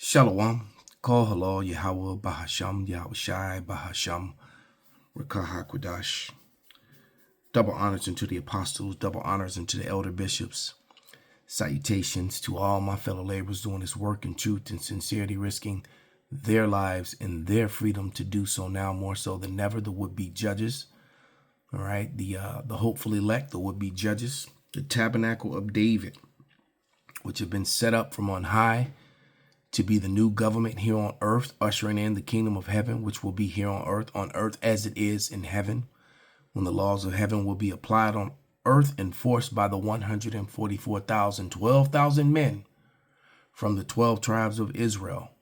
Shalom. Call hello Yahweh Bahasham Yahweh Shai Bahasham Rakaha Kwadash. Double honors unto the apostles, double honors unto the elder bishops. Salutations to all my fellow laborers doing this work in truth and sincerity, risking their lives and their freedom to do so now more so than ever. The would-be judges, all right, the hopeful elect, the would-be judges, the tabernacle of David, which have been set up from on high to be the new government here on earth, ushering in the kingdom of heaven, which will be here on earth as it is in heaven, when the laws of heaven will be applied on earth, enforced by the 144,000, 12,000 men from the 12 tribes of Israel,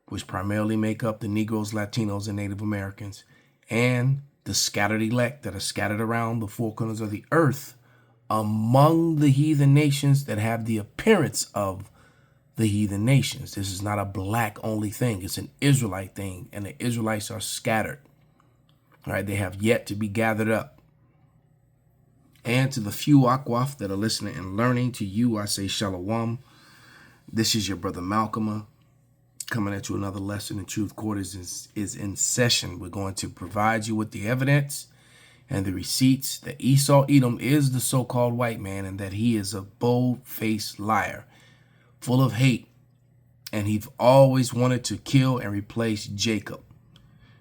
which primarily make up the Negroes, Latinos, and Native Americans, and the scattered elect that are scattered around the four corners of the earth among the heathen nations that have the appearance of the heathen nations. This is not a black only thing. It's an Israelite thing, and the Israelites are scattered. All right, they have yet to be gathered up. And to the few Akwaf that are listening and learning, to you I say shalom. This is your brother Malcolm coming at you another lesson in Truth Court is in session. We're going to provide you with the evidence and the receipts that Esau Edom is the so-called white man, and that he is a bold-faced liar, full of hate, and he's always wanted to kill and replace Jacob.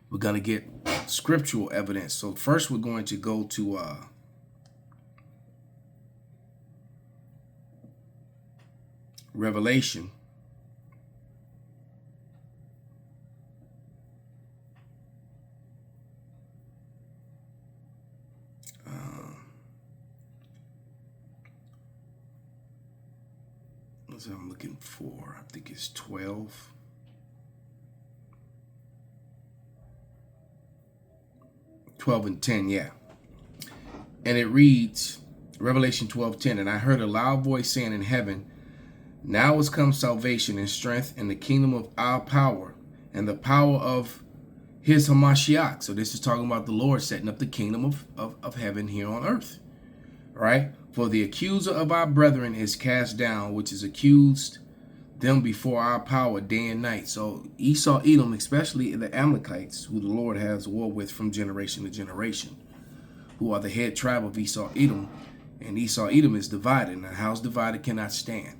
We're going to get scriptural evidence. So first we're going to go to Revelation. What I'm looking for, I think it's 12. And 10, yeah. And it reads, Revelation 12:10, and I heard a loud voice saying in heaven, now has come salvation and strength and the kingdom of our power and the power of his Hamashiach. So this is talking about the Lord setting up the kingdom of heaven here on earth. Right? For the accuser of our brethren is cast down, which is accused them before our power day and night. So Esau, Edom, especially the Amalekites, who the Lord has war with from generation to generation, who are the head tribe of Esau, Edom. And Esau, Edom is divided, and a house divided cannot stand.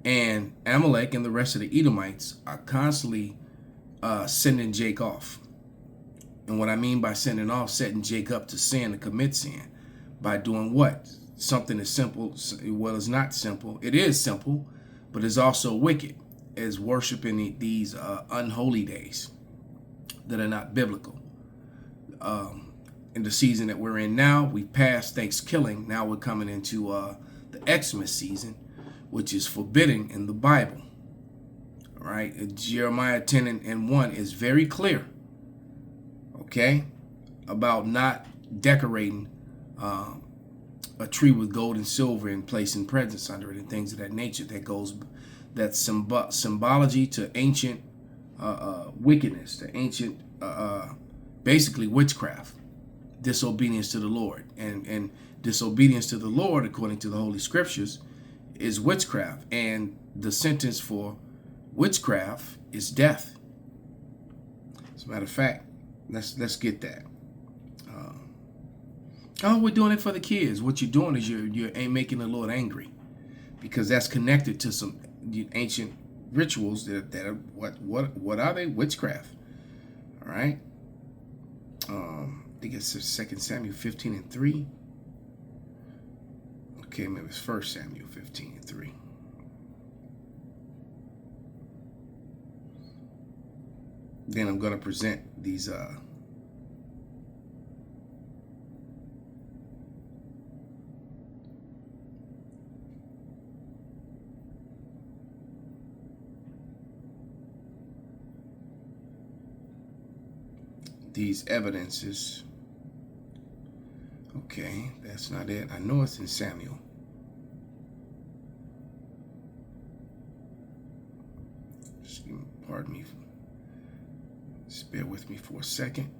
And Amalek and the rest of the Edomites are constantly sending Jake off. And what I mean by sending off, setting Jake up to sin, to commit sin. By doing what? Something as simple, well, it's not simple. It is simple, but it's also wicked, as worshiping these unholy days that are not biblical. In the season that we're in now, we've passed Thanksgiving. Now we're coming into the Xmas season, which is forbidden in the Bible. All right, Jeremiah 10:1 is very clear, okay, about not decorating a tree with gold and silver and placing presents under it and things of that nature. That's symbology to ancient wickedness, to ancient basically witchcraft, disobedience to the Lord, and disobedience to the Lord, according to the Holy Scriptures, is witchcraft, and the sentence for witchcraft is death. As a matter of fact, let's get that. Oh, we're doing it for the kids. What you're doing is you're making the Lord angry, because that's connected to some ancient rituals that are what are they? Witchcraft. All right. I think it's 2 Samuel 15:3. Okay, maybe it's 1 Samuel 15:3. Then I'm going to present these evidences. Okay, that's not it. I know it's in Samuel. Pardon me. Just bear with me for a second.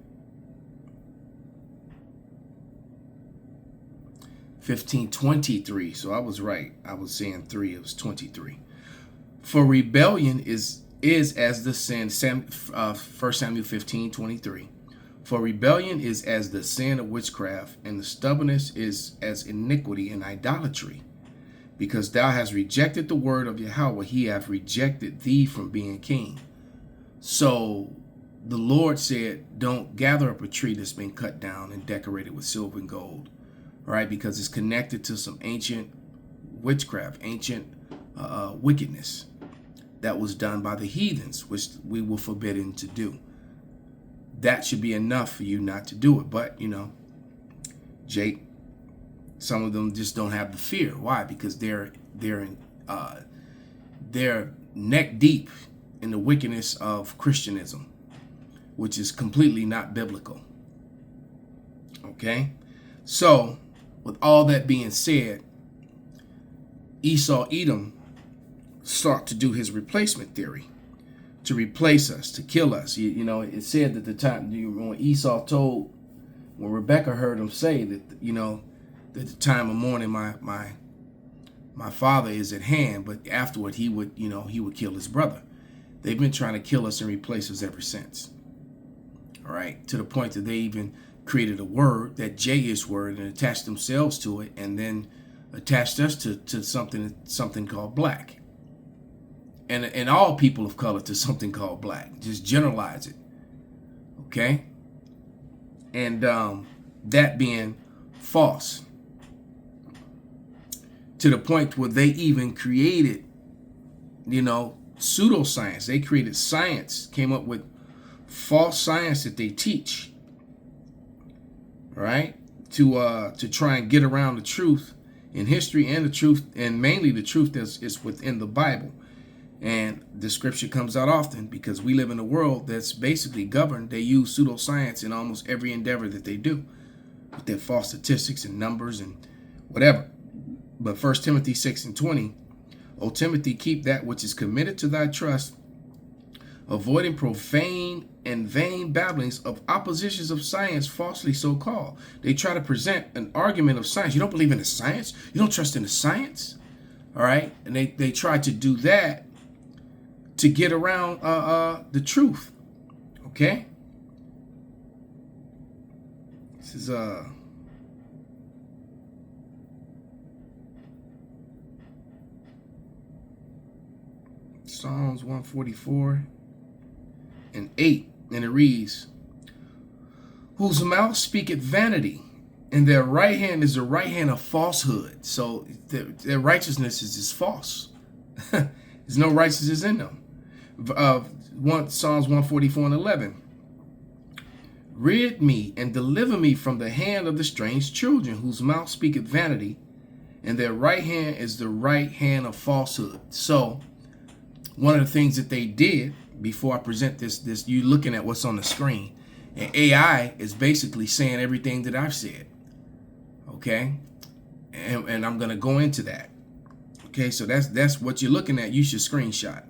15:23. So I was right. I was saying 3. It was 23. For rebellion is is as the sin, 1 Samuel 15:23. For rebellion is as the sin of witchcraft, and the stubbornness is as iniquity and idolatry. Because thou hast rejected the word of Yahweh, he hath rejected thee from being king. So the Lord said, don't gather up a tree that's been cut down and decorated with silver and gold, right? Because it's connected to some ancient witchcraft, ancient wickedness that was done by the heathens, which we were forbidden to do. That should be enough for you not to do it. But, Jake, some of them just don't have the fear. Why? Because they're neck deep in the wickedness of Christianism, which is completely not biblical. Okay? So, with all that being said, Esau Edom start to do his replacement theory, to replace us, to kill us. It said that the time when Esau told, when Rebecca heard him say that, that the time of mourning my father is at hand, but afterward he would kill his brother. They've been trying to kill us and replace us ever since. All right, to the point that they even created a word, that J-ish word, and attached themselves to it, and then attached us to something called black. And all people of color to something called black. Just generalize it. Okay? And that being false. To the point where they even created, pseudoscience. They created science, came up with false science that they teach. Right? To try and get around the truth in history, and the truth, and mainly the truth that is within the Bible. And the scripture comes out often because we live in a world that's basically governed. They use pseudoscience in almost every endeavor that they do, with their false statistics and numbers and whatever. But 1 Timothy 6:20, O Timothy, keep that which is committed to thy trust, avoiding profane and vain babblings of oppositions of science, falsely so called. They try to present an argument of science. You don't believe in the science? You don't trust in the science? All right? And they try to do that to get around the truth. Okay? This is Psalms 144 and 8, and it reads, whose mouth speaketh vanity, and their right hand is the right hand of falsehood. So their righteousness is just false. There's no righteousness in them. Psalms 144 and 11. Rid me and deliver me from the hand of the strange children, whose mouth speaketh vanity, and their right hand is the right hand of falsehood. So one of the things that they did, before I present this, you looking at what's on the screen, and AI is basically saying everything that I've said. Okay, and I'm gonna go into that. Okay, so that's what you're looking at. You should screenshot.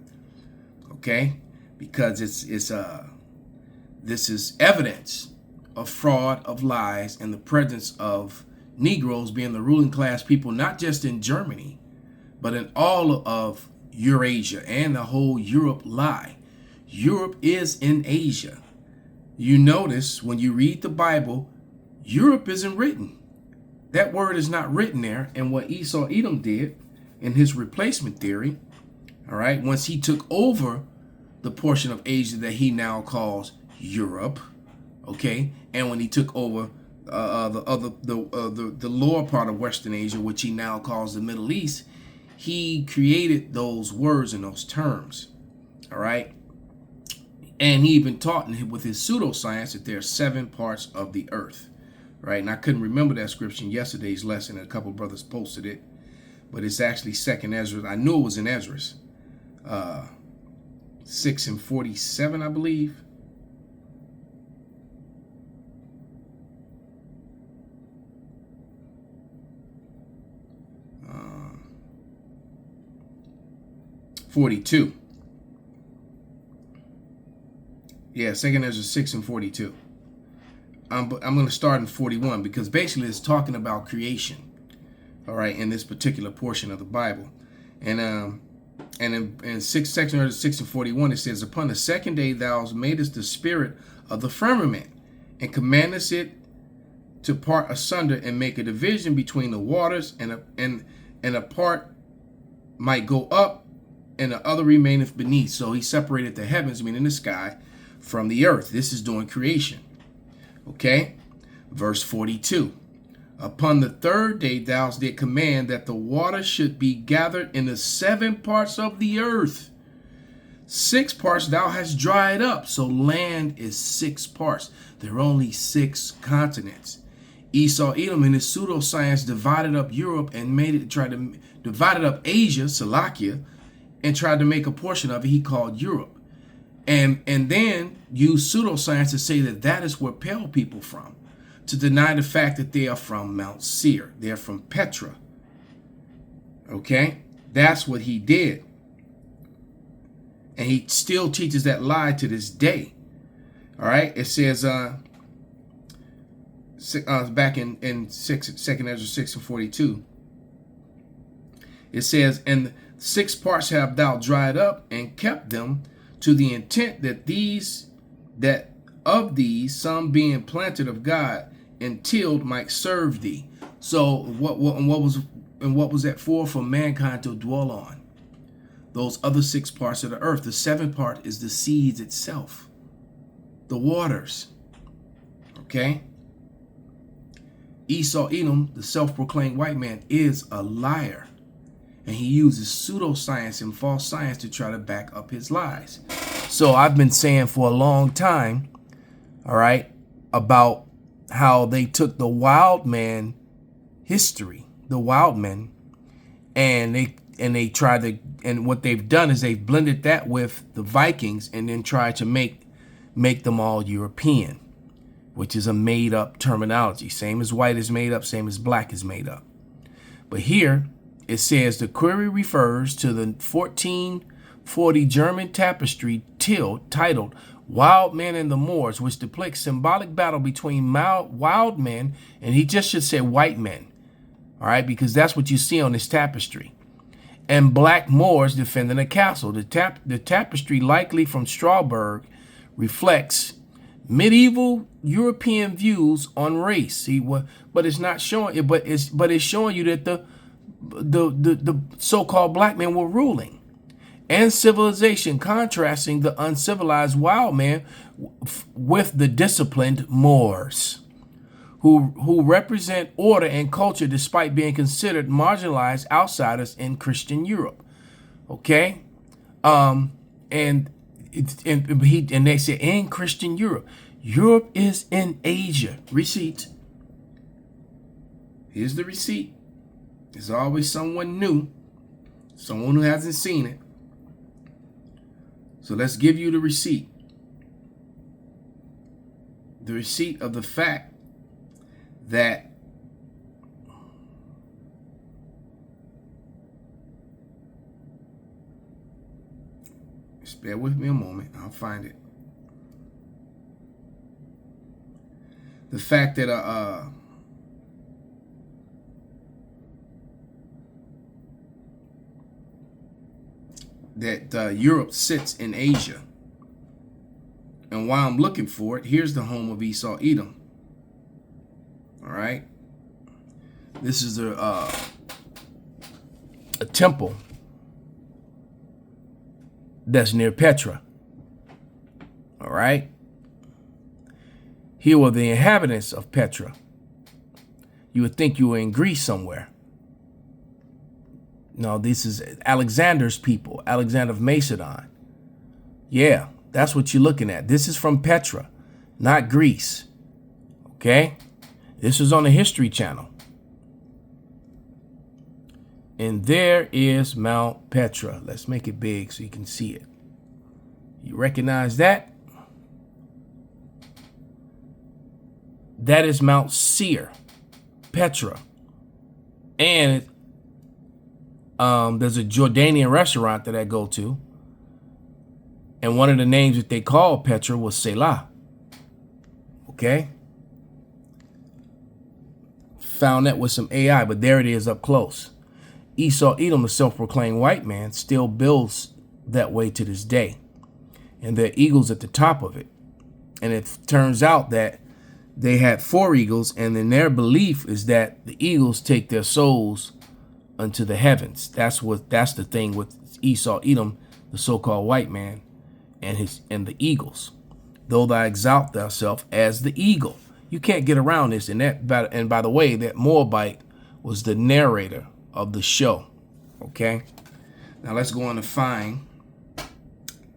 Okay, because this is evidence of fraud, of lies, and the presence of Negroes being the ruling class people, not just in Germany, but in all of Eurasia and the whole Europe lie. Europe is in Asia. You notice when you read the Bible, Europe isn't written. That word is not written there. And what Esau Edom did in his replacement theory, all right, once he took over the portion of Asia that he now calls Europe, okay, and when he took over the lower part of Western Asia, which he now calls the Middle East, he created those words and those terms, all right, and he even taught with his pseudoscience that there are 7 parts of the earth, right? And I couldn't remember that scripture in yesterday's lesson, and a couple of brothers posted it, but it's actually 2nd Ezra. I knew it was in Ezra's 6 and 47, I believe. Uh, 42. Yeah, 2nd Ezra 6 and 42. I'm going to start in 41 because basically it's talking about creation, all right, in this particular portion of the Bible. And And in section 6 and 41, it says, upon the second day thou madest the spirit of the firmament, and commandest it to part asunder, and make a division between the waters, and a part might go up, and the other remaineth beneath. So he separated the heavens, meaning the sky, from the earth. This is doing creation. Okay? Verse 42. Upon the third day thou didst command that the water should be gathered in the 7 parts of the earth. 6 parts thou hast dried up. So land is 6 parts. There are only 6 continents. Esau Edom in his pseudoscience divided up Europe and tried to divided up Asia, Salakia, and tried to make a portion of it he called Europe. And then used pseudoscience to say that that is where Pale people from, to deny the fact that they are from Mount Seir. They're from Petra. Okay? That's what he did. And he still teaches that lie to this day. All right? It says back in 2nd Ezra 6 and 42. It says, and 6 parts have thou dried up and kept them, to the intent that of these some being planted of God and tilled might serve thee. So what was that for? For mankind to dwell on those other 6 parts of the earth. The 7th part is the seeds itself, the waters. Okay? Esau Edom, the self-proclaimed white man, is a liar. And he uses pseudoscience and false science to try to back up his lies. So I've been saying for a long time, all right, about how they took the wild man history, the wild men, and they tried to, and what they've done is they've blended that with the Vikings and then tried to make them all European, which is a made up terminology. Same as white is made up, same as black is made up. But here it says the query refers to the 1440 German tapestry titled Wild Men and the Moors, which depicts symbolic battle between wild men, and he just should say white men, all right, because that's what you see on this tapestry, and black Moors defending a castle. The tapestry, likely from Strasbourg, reflects medieval European views on race. See, but it's not showing it, but it's showing you that the so-called black men were ruling, and civilization, contrasting the uncivilized wild man with the disciplined Moors, who represent order and culture despite being considered marginalized outsiders in Christian Europe. Okay, and they say in Christian Europe. Europe is in Asia. Receipt. Here's the receipt. There's always someone new, someone who hasn't seen it. So let's give you the receipt. The receipt of the fact that just bear with me a moment. I'll find it. The fact that Europe sits in Asia. And while I'm looking for it, here's the home of Esau Edom. All right. This is a temple that's near Petra. All right. Here were the inhabitants of Petra. You would think you were in Greece somewhere. No, this is Alexander's people, Alexander of Macedon. Yeah, that's what you're looking at. This is from Petra, not Greece. Okay? This is on the History Channel. And there is Mount Petra. Let's make it big so you can see it. You recognize that? That is Mount Seir, Petra. And there's a Jordanian restaurant that I go to. And one of the names that they called Petra was Selah. Okay? Found that with some AI, but there it is up close. Esau Edom, the self-proclaimed white man, still builds that way to this day. And there are eagles at the top of it. And it turns out that they had 4 eagles, and then their belief is that the eagles take their souls unto the heavens. That's the thing with Esau Edom, the so-called white man, and the eagles. Though thou exalt thyself as the eagle. You can't get around this. And by the way, that Moabite was the narrator of the show. Okay. Now let's go on to find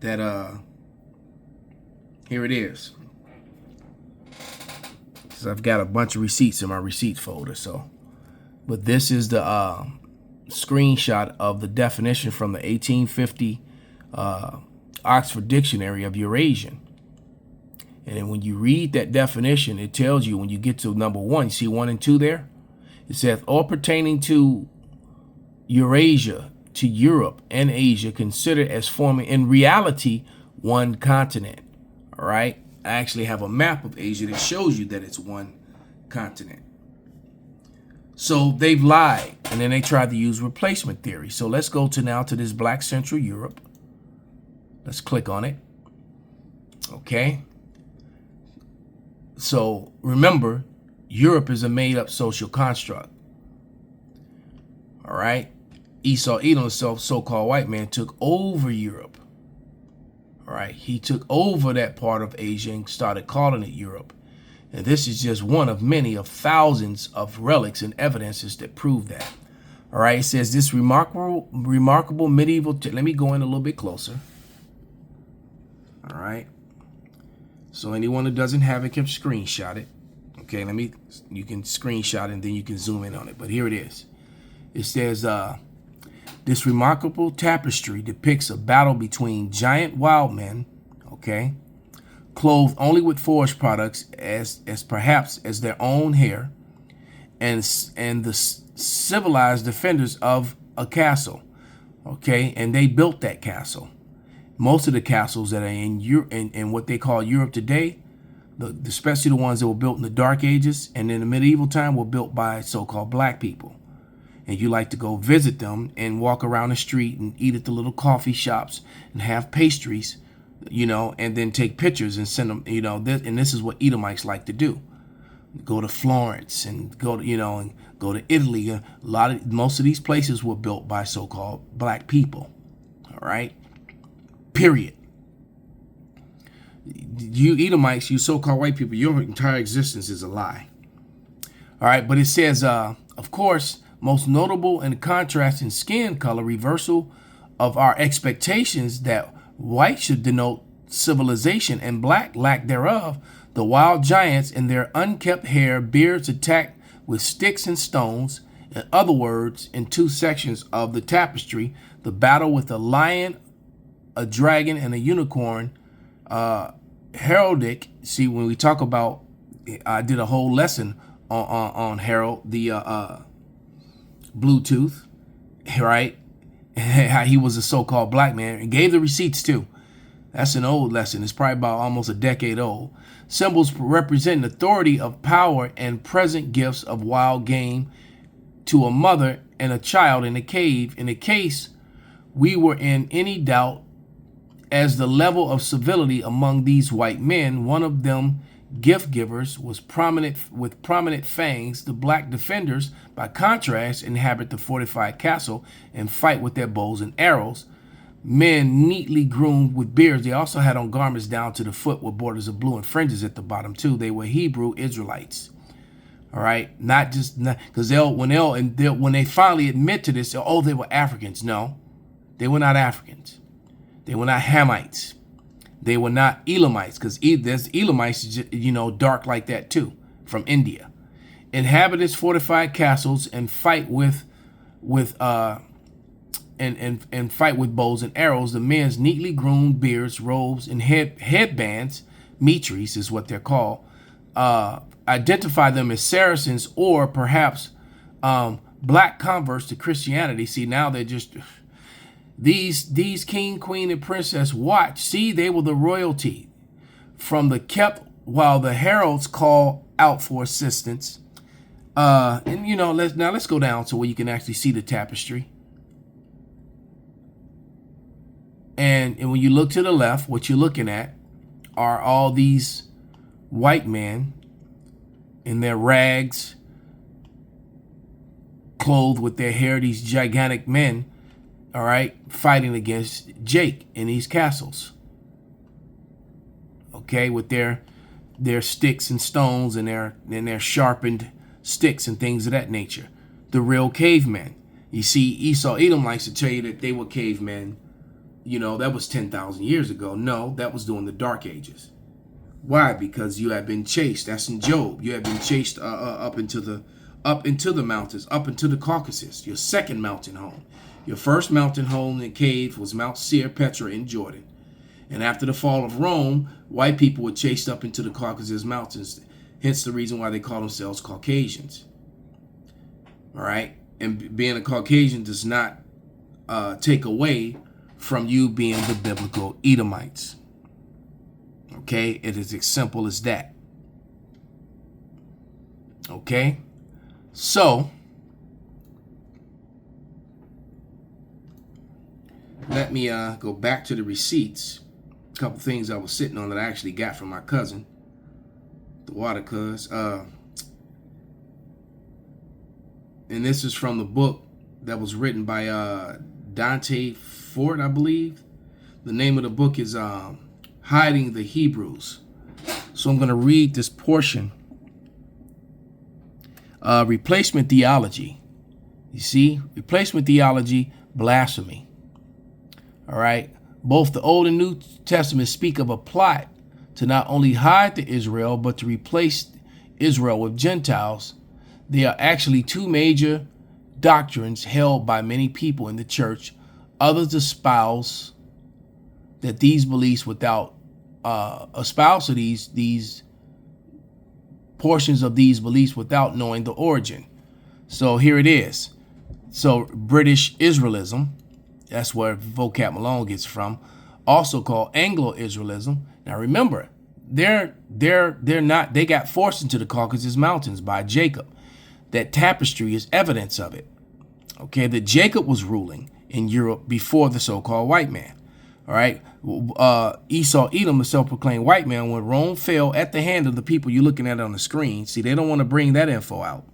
that here it is. So I've got a bunch of receipts in my receipts folder. But this is the screenshot of the definition from the 1850 Oxford Dictionary of Eurasian. And then when you read that definition, it tells you when you get to number 1, you see 1 and 2 there? It says, all pertaining to Eurasia, to Europe and Asia, considered as forming in reality one continent. All right. I actually have a map of Asia that shows you that it's one continent. So they've lied, and then they tried to use replacement theory. So let's go to this Black Central Europe. Let's click on it. Okay. So remember, Europe is a made-up social construct. All right. Esau Edom, so-called white man, took over Europe. All right. He took over that part of Asia and started calling it Europe. And this is just one of many of thousands of relics and evidences that prove that. All right. It says this remarkable medieval. Let me go in a little bit closer. All right. So anyone who doesn't have it can screenshot it. Okay. You can screenshot it and then you can zoom in on it. But here it is. It says, this remarkable tapestry depicts a battle between giant wild men, okay, clothed only with forest products as perhaps as their own hair, and the civilized defenders of a castle, okay, and they built that castle. Most of the castles that are in Europe, in what they call Europe today, especially the ones that were built in the Dark Ages and in the medieval time, were built by so-called black people. And you like to go visit them and walk around the street and eat at the little coffee shops and have pastries, you know, and then take pictures and send them, you know, and this is what Edomites like to do. Go to Florence and go to Italy. Most of these places were built by so-called black people. All right. Period. You Edomites, you so-called white people, your entire existence is a lie. All right. But it says, of course, most notable in contrast in skin color, reversal of our expectations that white should denote civilization and black lack thereof, the wild giants in their unkept hair, beards attacked with sticks and stones. In other words, in 2 sections of the tapestry, the battle with a lion, a dragon, and a unicorn, heraldic. See, when we talk about, I did a whole lesson on Harold, the Bluetooth, right? How he was a so-called black man and gave the receipts too. That's an old lesson. It's probably about almost a decade old. Symbols represent authority of power and present gifts of wild game to a mother and a child in a cave. In a case, we were in any doubt as the level of civility among these white men. One of them, gift givers, was prominent with prominent fangs. The black defenders, by contrast, inhabit the fortified castle and fight with their bows and arrows. Men neatly groomed with beards. They also had on garments down to the foot with borders of blue and fringes at the bottom too. They were Hebrew Israelites. All right, not because when they finally admit to this, oh, they were Africans. No, they were not Africans. They were not Hamites. They were not Elamites, because there's Elamites, you know, dark like that too, from India. Inhabitants fortified castles and fight with fight with bows and arrows. The men's neatly groomed beards, robes, and headbands, mitris is what they're called, identify them as Saracens or perhaps black converts to Christianity. See, now they're just these king, queen, and princess watch. See, they were the royalty from the kept while the heralds call out for assistance. And you know, let's go down to where you can actually see the tapestry. And when you look to the left, what you're looking at are all these white men in their rags, clothed with their hair, these gigantic men, all right, fighting against Jake in these castles. Okay, with their sticks and stones and their sharpened sticks and things of that nature. The real cavemen. You see, Esau Edom likes to tell you that they were cavemen. You know, that was 10,000 years ago. No, that was during the Dark Ages. Why? Because you have been chased. That's in Job. You have been chased up into the mountains, up into the Caucasus, your second mountain home. Your first mountain home in cave was Mount Seir Petra in Jordan. And after the fall of Rome, white people were chased up into the Caucasus Mountains. Hence the reason why they call themselves Caucasians. All right? And being a Caucasian does not take away from you being the biblical Edomites. Okay? It is as simple as that. Okay? So, let me go back to the receipts. A couple things I was sitting on that I actually got from my cousin, the water cuz. And this is from the book that was written by Dante Ford, I believe. The name of the book is Hiding the Hebrews. So I'm going to read this portion. Replacement theology. You see, replacement theology, blasphemy. All right. Both the Old and New Testament speak of a plot to not only hide the Israel, but to replace Israel with Gentiles. There are actually two major doctrines held by many people in the church. Others espouse that these beliefs these portions of these beliefs without knowing the origin. So here it is. So British Israelism, that's where vocab Malone gets from, also called Anglo-Israelism. Now remember, they got forced into the Caucasus Mountains by Jacob. That tapestry is evidence of it. Okay, that Jacob was ruling in Europe before the so-called white man. All right, Esau Edom, a self-proclaimed white man, when Rome fell at the hand of the people you're looking at on the screen. See, they don't want to bring that info out.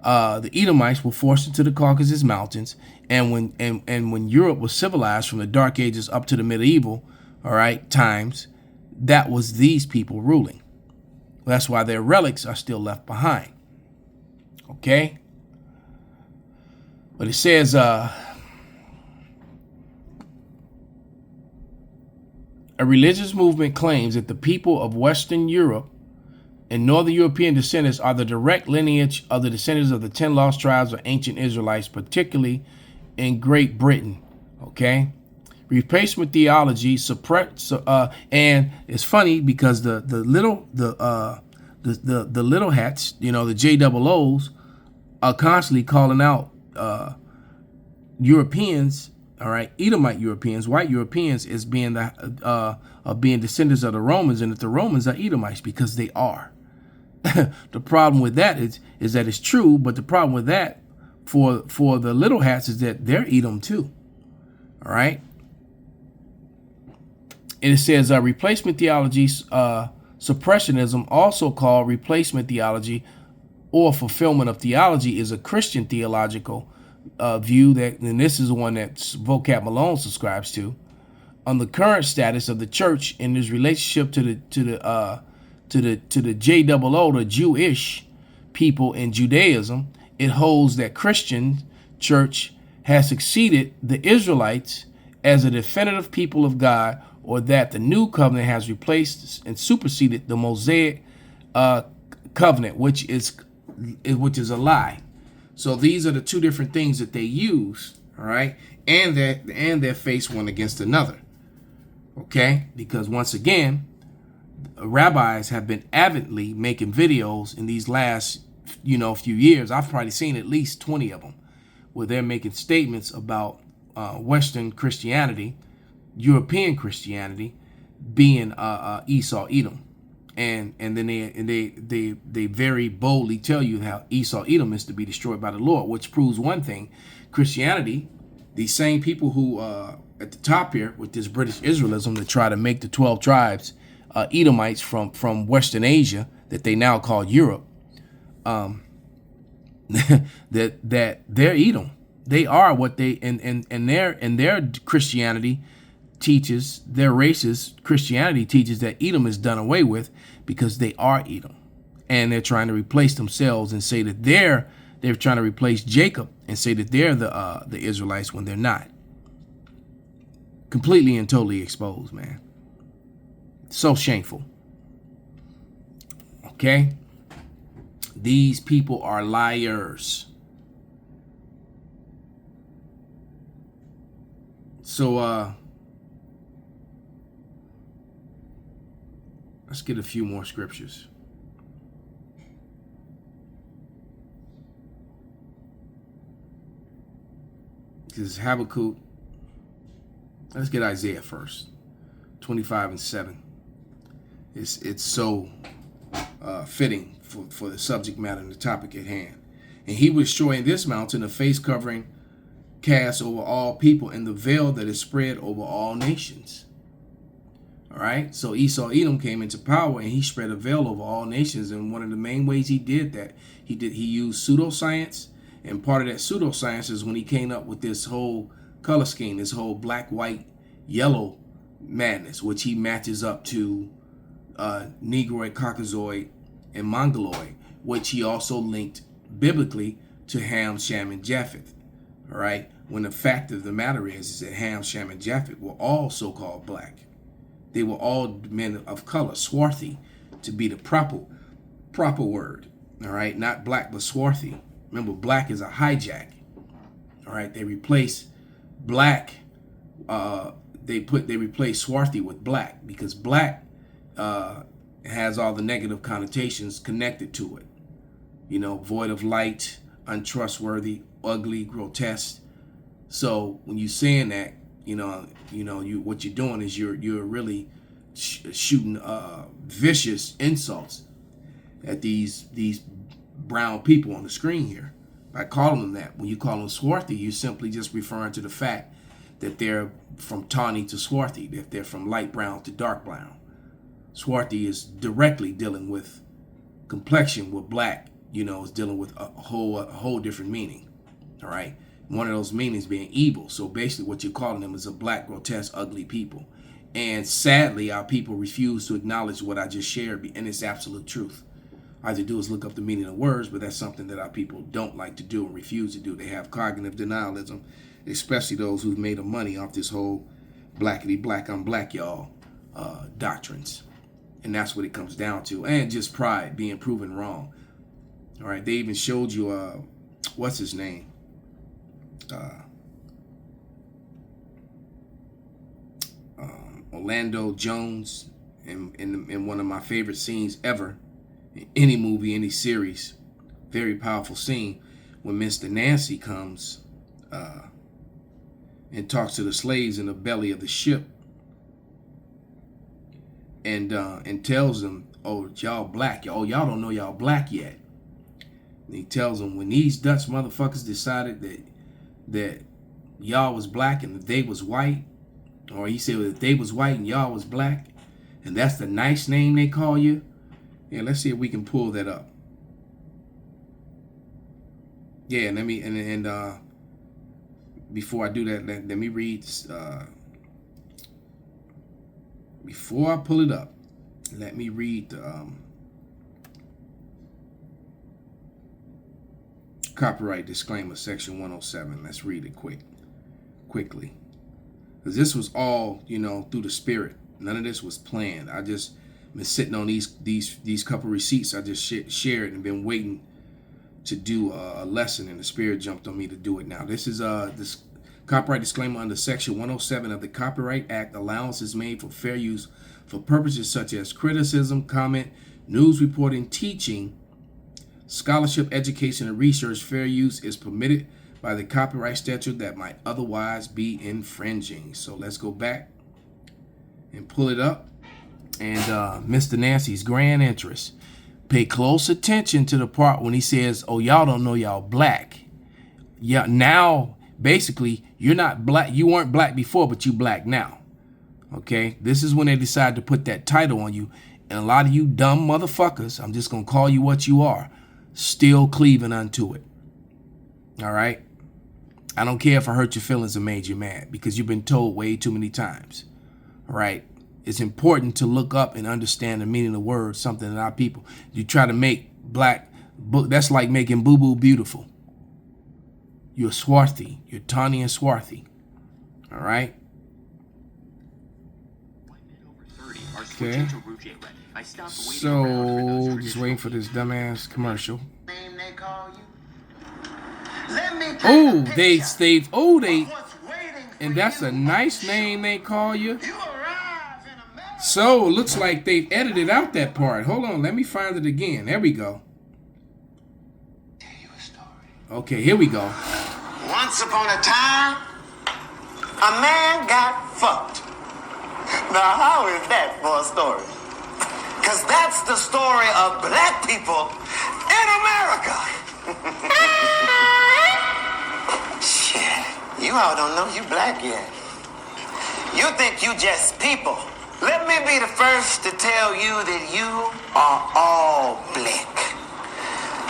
The Edomites were forced into the Caucasus Mountains, and when Europe was civilized from the Dark Ages up to the medieval, all right, times, that was these people ruling. That's why their relics are still left behind. Okay, but it says a religious movement claims that the people of Western Europe and Northern European descendants are the direct lineage of the descendants of the 10 lost tribes of ancient Israelites, particularly in Great Britain. Okay, replacement theology and it's funny because the little hats, you know, the JOOs, are constantly calling out Europeans. All right, Edomite Europeans, white Europeans, as being being descendants of the Romans, and that the Romans are Edomites because they are. The problem with that is that it's true, but the problem with that for the little hats is that they're Edom too. All right, and it says replacement theology, suppressionism, also called replacement theology or fulfillment of theology, is a Christian theological view that, and this is the one that vocab Malone subscribes to, on the current status of the church in this relationship to the JOO, the Jewish people in Judaism. It holds that Christian church has succeeded the Israelites as a definitive people of God, or that the new covenant has replaced and superseded the Mosaic covenant, which is a lie. So these are the two different things that they use, all right, and they're faced one against another, okay? Because once again, rabbis have been avidly making videos in these last, few years. I've probably seen at least 20 of them, where they're making statements about Western Christianity, European Christianity, being Esau Edom. And then they very boldly tell you how Esau Edom is to be destroyed by the Lord, which proves one thing: Christianity These same people who at the top here with this British Israelism that try to make the 12 tribes Edomites from Western Asia that they now call Europe, that they're Edom. They are what they and their Christianity teaches, their racist Christianity teaches that Edom is done away with because they are Edom. And they're trying to replace themselves and say that they're trying to replace Jacob and say that they're the Israelites when they're not. Completely and totally exposed, man. So shameful. Okay? These people are liars. So let's get a few more scriptures. This is Habakkuk. Let's get Isaiah first. 25 and 7. It's so fitting for the subject matter and the topic at hand. And he will destroy in this mountain a face covering cast over all people and the veil that is spread over all nations. All right. So Esau Edom came into power and he spread a veil over all nations. And one of the main ways he did that, he used pseudoscience. And part of that pseudoscience is when he came up with this whole color scheme, this whole black, white, yellow madness, which he matches up to Negroid, Caucasoid, and Mongoloid, which he also linked biblically to Ham, Shem, and Japheth. All right. When the fact of the matter is that Ham, Shem, and Japheth were all so-called black. They were all men of color, swarthy, to be the proper word. All right. Not black, but swarthy. Remember, black is a hijack. All right, they replace black. They replace swarthy with black because black has all the negative connotations connected to it. You know, void of light, untrustworthy, ugly, grotesque. So when you're saying that, what you're doing is you're really shooting vicious insults at these brown people on the screen here by calling them that. When you call them swarthy, you're simply just referring to the fact that they're from tawny to swarthy, that they're from light brown to dark brown. Swarthy is directly dealing with complexion, with black, is dealing with a whole different meaning. All right. One of those meanings being evil. So basically what you're calling them is a black, grotesque, ugly people. And sadly, our people refuse to acknowledge what I just shared and it's absolute truth. All I have to do is look up the meaning of words, but that's something that our people don't like to do and refuse to do. They have cognitive denialism, especially those who've made a money off this whole blackity black, I'm black, y'all doctrines. And that's what it comes down to. And just pride being proven wrong. All right, they even showed you, what's his name? Orlando Jones in one of my favorite scenes ever. Any movie, any series, very powerful scene when Mr. Nancy comes and talks to the slaves in the belly of the ship and tells them, oh, y'all black. Y'all don't know y'all black yet. And he tells them when these Dutch motherfuckers decided that y'all was black and that they was white, or he said that they was white and y'all was black, and that's the nice name they call you. Yeah, let's see if we can pull that up. Yeah, let me and before I do that, let me read. Before I pull it up, let me read the copyright disclaimer, section 107. Let's read it quickly, because this was all through the spirit. None of this was planned. I just been sitting on these couple receipts I just shared and been waiting to do a lesson, and the spirit jumped on me to do it now. This is this copyright disclaimer under section 107 of the Copyright Act. Allowance is made for fair use for purposes such as criticism, comment, news reporting, teaching, scholarship, education, and research. Fair use is permitted by the copyright statute that might otherwise be infringing. So let's go back and pull it up. And Mr. Nancy's grand interest. Pay close attention to the part when he says, oh, y'all don't know y'all black. Yeah, now basically, you're not black. You weren't black before, but you black now. Okay, this is when they decide to put that title on you. And a lot of you dumb motherfuckers, I'm just going to call you what you are, still cleaving unto it. All right? I don't care if I hurt your feelings or made you mad, because you've been told way too many times. All right? It's important to look up and understand the meaning of the word, something that our people, you try to make black, that's like making boo-boo beautiful. You're swarthy. You're tawny and swarthy. All right? Okay. So, just waiting for this dumbass commercial. Oh, and that's a nice name they call you. So, it looks like they've edited out that part. Hold on, let me find it again. There we go. Okay, here we go. Once upon a time, a man got fucked. Now, how is that for a story? Because that's the story of black people in America. Shit, you all don't know you black yet. You think you just people. Let me be the first to tell you that you are all black.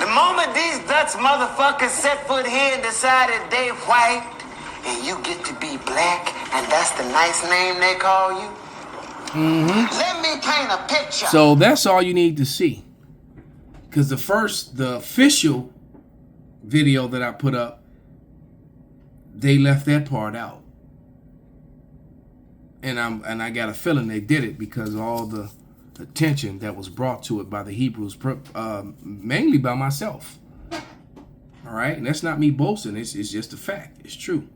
The moment these Dutch motherfuckers set foot here and decided they white, and you get to be black, and that's the nice name they call you. Let me paint a picture. So that's all you need to see. Because the official video that I put up, they left that part out. And I got a feeling they did it because of all the attention that was brought to it by the Hebrews, mainly by myself. All right, and that's not me boasting. It's just a fact. It's true.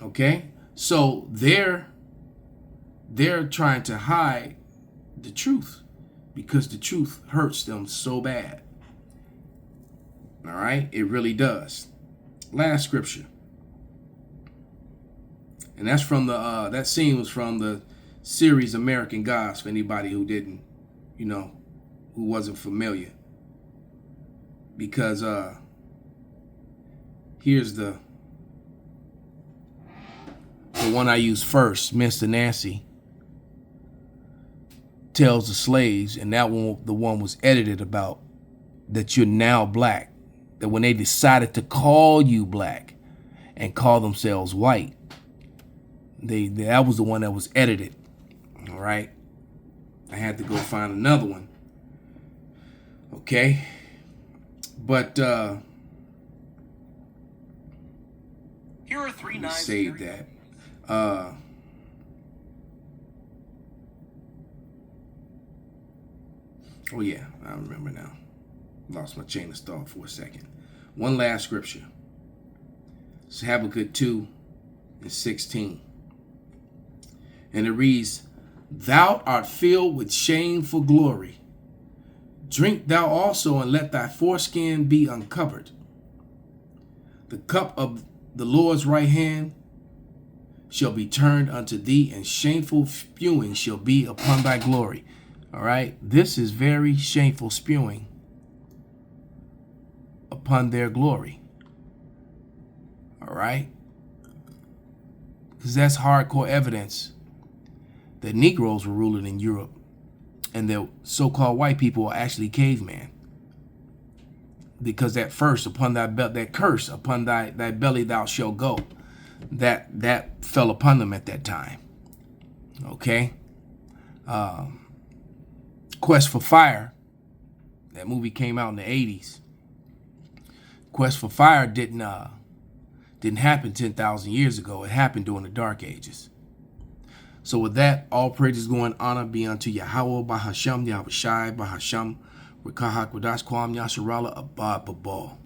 Okay, so they're trying to hide the truth because the truth hurts them so bad. All right, it really does. Last scripture. And that's from the that scene was from the series American Gods, for anybody who didn't, who wasn't familiar. Because here's the one I use first. Mr. Nancy tells the slaves, and that one, the one was edited about, that you're now black. That when they decided to call you black and call themselves white, that was the one that was edited. All right, I had to go find another one. Okay, but here are three knives. Save that. Oh yeah, I remember now. Lost my chain of thought for a second. One last scripture. It's Habakkuk 2:16. And it reads, "Thou art filled with shameful glory. Drink thou also, and let thy foreskin be uncovered. The cup of the Lord's right hand shall be turned unto thee, and shameful spewing shall be upon thy glory." All right, this is very shameful spewing upon their glory. All right, because that's hardcore evidence that Negroes were ruling in Europe, and the so-called white people are actually cavemen. Because that first, upon thy that curse upon thy belly thou shalt go, that fell upon them at that time. Okay. Quest for Fire, that movie came out in the 80s. Quest for Fire didn't happen 10,000 years ago. It happened during the Dark Ages. So with that, all praises going honor be unto Yahweh, Bahasham, Yahushai, Bahasham, Rikahak, Wadash, Kwam, Yasharala, Abad, Babal.